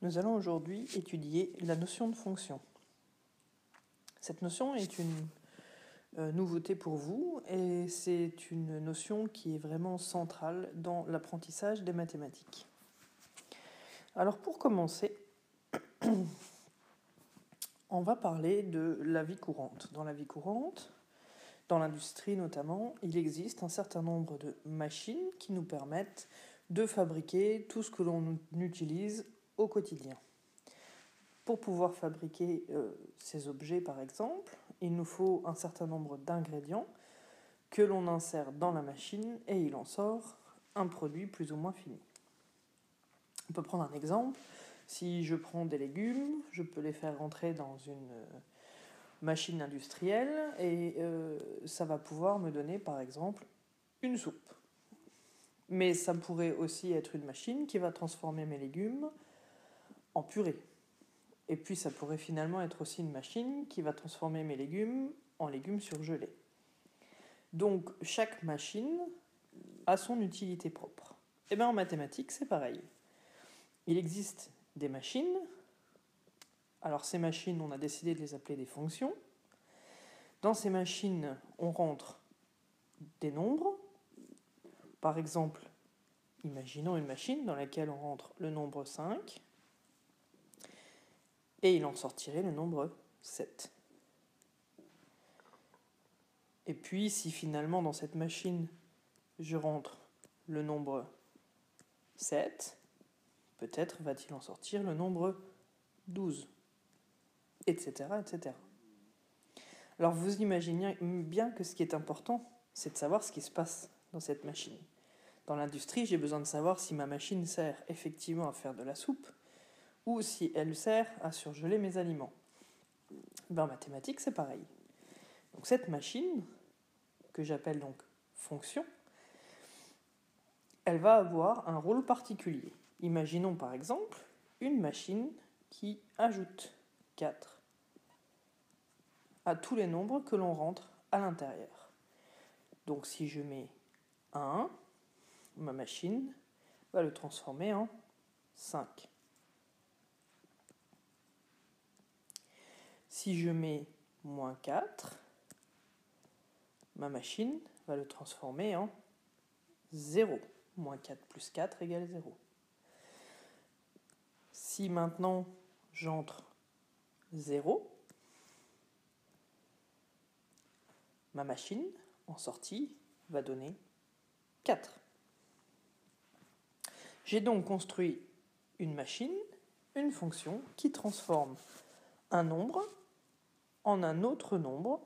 Nous allons aujourd'hui étudier la notion de fonction. Cette notion est une nouveauté pour vous et c'est une notion qui est vraiment centrale dans l'apprentissage des mathématiques. Alors pour commencer, on va parler de la vie courante. Dans la vie courante, dans l'industrie notamment, il existe un certain nombre de machines qui nous permettent de fabriquer tout ce que l'on utilise au quotidien. Pour pouvoir fabriquer ces objets, par exemple, il nous faut un certain nombre d'ingrédients que l'on insère dans la machine et il en sort un produit plus ou moins fini. On peut prendre un exemple. Si je prends des légumes, je peux les faire rentrer dans une machine industrielle et ça va pouvoir me donner, par exemple, une soupe. Mais ça pourrait aussi être une machine qui va transformer mes légumes en purée. Et puis ça pourrait finalement être aussi une machine qui va transformer mes légumes en légumes surgelés. Donc chaque machine a son utilité propre. Et bien en mathématiques c'est pareil. Il existe des machines. Alors ces machines, on a décidé de les appeler des fonctions. Dans ces machines, on rentre des nombres. Par exemple, imaginons une machine dans laquelle on rentre le nombre 5 et il en sortirait le nombre 7. Et puis, si finalement dans cette machine, je rentre le nombre 7, peut-être va-t-il en sortir le nombre 12, etc., etc. Alors vous imaginez bien que ce qui est important, c'est de savoir ce qui se passe dans cette machine. Dans l'industrie, j'ai besoin de savoir si ma machine sert effectivement à faire de la soupe ou si elle sert à surgeler mes aliments. En mathématiques, c'est pareil. Donc cette machine, que j'appelle donc fonction, elle va avoir un rôle particulier. Imaginons par exemple une machine qui ajoute 4 à tous les nombres que l'on rentre à l'intérieur. Donc si je mets 1, ma machine va le transformer en 5. Si je mets moins 4, ma machine va le transformer en 0. Moins 4 plus 4 égale 0. Si maintenant j'entre 0, ma machine, en sortie, va donner 4. J'ai donc construit une machine, une fonction, qui transforme un nombre en un autre nombre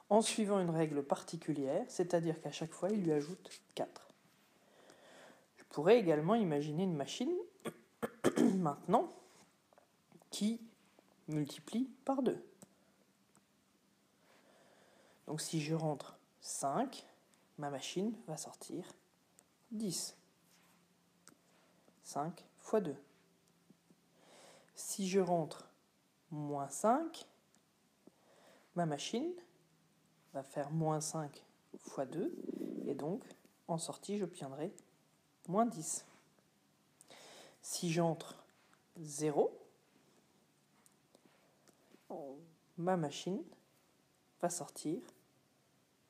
en suivant une règle particulière, c'est-à-dire qu'à chaque fois, il lui ajoute 4. Je pourrais également imaginer une machine, maintenant, qui multiplie par 2. Donc si je rentre 5, ma machine va sortir 10. 5 fois 2. Si je rentre moins 5, ma machine va faire moins 5 fois 2, et donc en sortie j'obtiendrai moins 10. Si j'entre 0, ma machine va sortir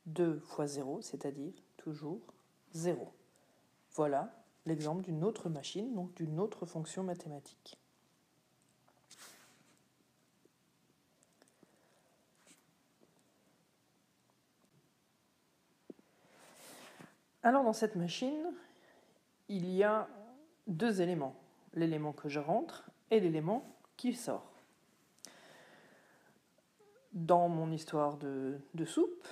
2 fois 0, c'est-à-dire toujours 0. Voilà l'exemple d'une autre machine, donc d'une autre fonction mathématique. Alors dans cette machine, il y a deux éléments, l'élément que je rentre et l'élément qui sort. Dans mon histoire de soupe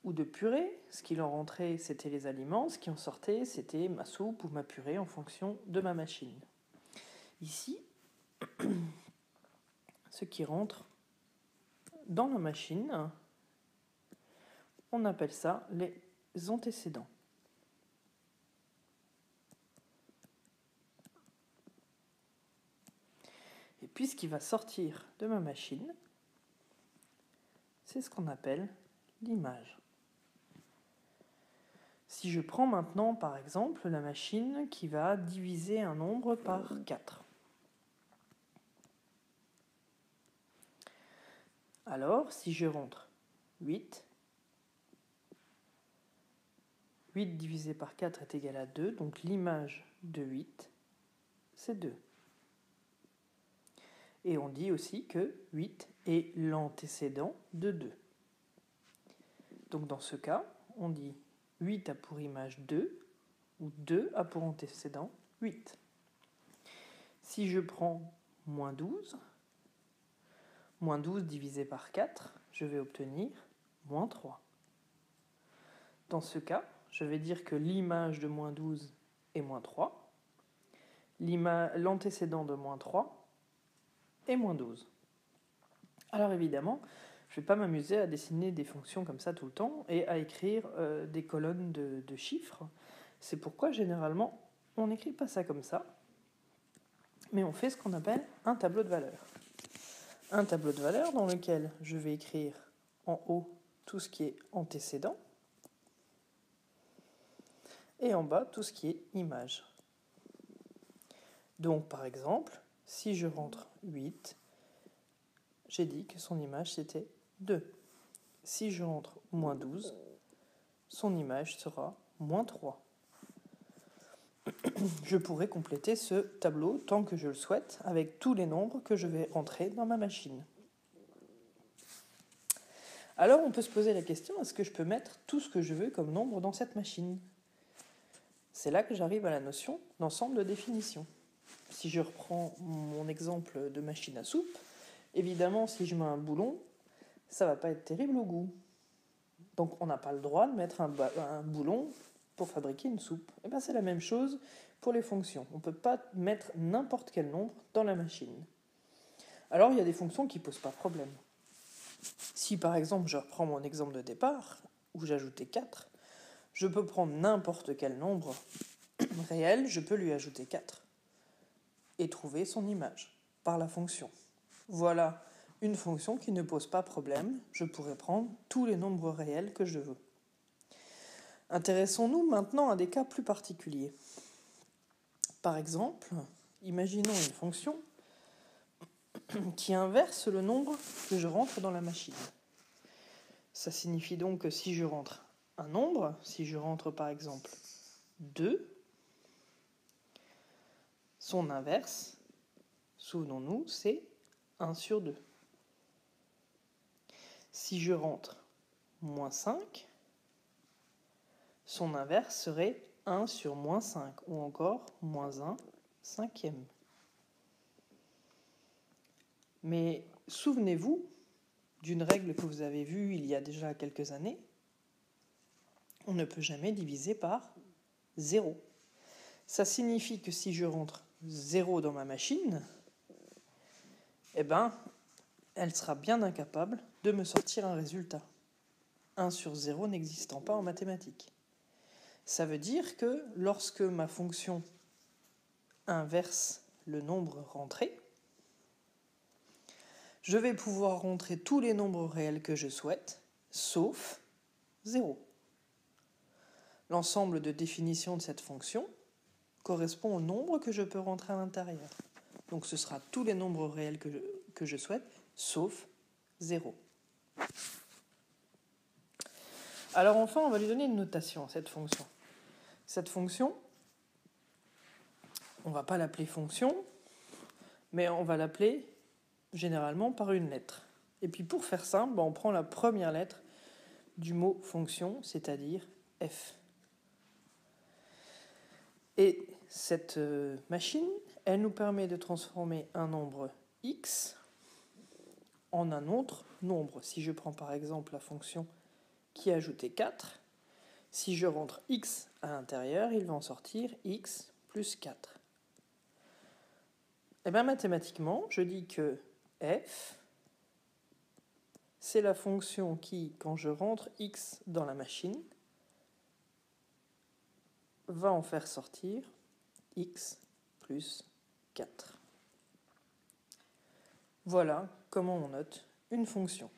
ou de purée, ce qui en rentrait, c'était les aliments, ce qui en sortait, c'était ma soupe ou ma purée en fonction de ma machine. Ici, ce qui rentre dans la machine, on appelle ça les antécédents. Et puis ce qui va sortir de ma machine, c'est ce qu'on appelle l'image. Si je prends maintenant par exemple la machine qui va diviser un nombre par 4. Alors, si je rentre 8, 8 divisé par 4 est égal à 2, donc l'image de 8, c'est 2. Et on dit aussi que 8 est l'antécédent de 2. Donc dans ce cas, on dit 8 a pour image 2, ou 2 a pour antécédent 8. Si je prends moins 12 divisé par 4, je vais obtenir moins 3. Dans ce cas, je vais dire que l'image de moins 12 est moins 3, l'antécédent de moins 3 est moins 12. Alors évidemment, je ne vais pas m'amuser à dessiner des fonctions comme ça tout le temps et à écrire des colonnes de chiffres. C'est pourquoi généralement on n'écrit pas ça comme ça, mais on fait ce qu'on appelle un tableau de valeurs. Un tableau de valeurs dans lequel je vais écrire en haut tout ce qui est antécédent et en bas tout ce qui est image. Donc par exemple, si je rentre 8, j'ai dit que son image c'était 2. Si je rentre moins 12, son image sera moins 3. Je pourrais compléter ce tableau tant que je le souhaite avec tous les nombres que je vais rentrer dans ma machine. Alors on peut se poser la question, est-ce que je peux mettre tout ce que je veux comme nombre dans cette machine? C'est là que j'arrive à la notion d'ensemble de définition. Si je reprends mon exemple de machine à soupe, évidemment si je mets un boulon, ça ne va pas être terrible au goût. Donc on n'a pas le droit de mettre un boulon pour fabriquer une soupe. Et bien c'est la même chose pour les fonctions. On ne peut pas mettre n'importe quel nombre dans la machine. Alors il y a des fonctions qui ne posent pas problème. Si par exemple je reprends mon exemple de départ, où j'ajoutais 4, je peux prendre n'importe quel nombre réel, je peux lui ajouter 4 et trouver son image par la fonction. Voilà une fonction qui ne pose pas problème, je pourrais prendre tous les nombres réels que je veux. Intéressons-nous maintenant à des cas plus particuliers. Par exemple, imaginons une fonction qui inverse le nombre que je rentre dans la machine. Ça signifie donc que si je rentre un nombre, si je rentre par exemple 2, son inverse, souvenons-nous, c'est 1 sur 2. Si je rentre moins 5, son inverse serait 1 sur moins 5, ou encore moins 1 cinquième. Mais souvenez-vous d'une règle que vous avez vue il y a déjà quelques années, on ne peut jamais diviser par 0. Ça signifie que si je rentre 0 dans ma machine, eh ben, elle sera bien incapable de me sortir un résultat. 1 sur 0 n'existant pas en mathématiques. Ça veut dire que lorsque ma fonction inverse le nombre rentré, je vais pouvoir rentrer tous les nombres réels que je souhaite, sauf 0. L'ensemble de définition de cette fonction correspond au nombre que je peux rentrer à l'intérieur. Donc ce sera tous les nombres réels que je souhaite, sauf 0. Alors enfin, on va lui donner une notation à cette fonction. Cette fonction, on ne va pas l'appeler fonction, mais on va l'appeler généralement par une lettre. Et puis pour faire simple, on prend la première lettre du mot fonction, c'est-à-dire f. Et cette machine, elle nous permet de transformer un nombre x en un autre nombre. Si je prends par exemple la fonction qui a ajouté 4, si je rentre x à l'intérieur, il va en sortir x plus 4. Et bien mathématiquement, je dis que f, c'est la fonction qui, quand je rentre x dans la machine, va en faire sortir x plus 4. Voilà comment on note une fonction.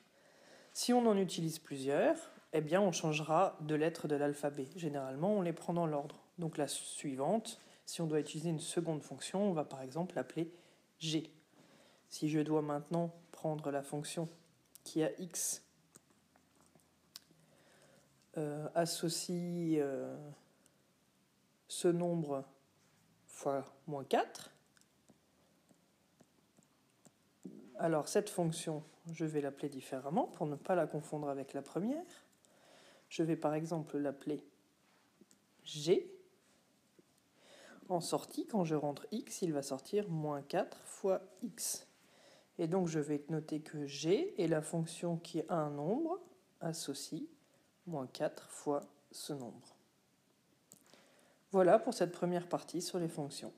Si on en utilise plusieurs, eh bien on changera de lettres de l'alphabet. Généralement, on les prend dans l'ordre. Donc la suivante, si on doit utiliser une seconde fonction, on va par exemple l'appeler g. Si je dois maintenant prendre la fonction qui a x associe ce nombre fois moins 4. Alors cette fonction, je vais l'appeler différemment pour ne pas la confondre avec la première. Je vais par exemple l'appeler g. En sortie, quand je rentre x, il va sortir moins 4 fois x. Et donc je vais noter que g est la fonction qui a un nombre associe moins 4 fois ce nombre. Voilà pour cette première partie sur les fonctions.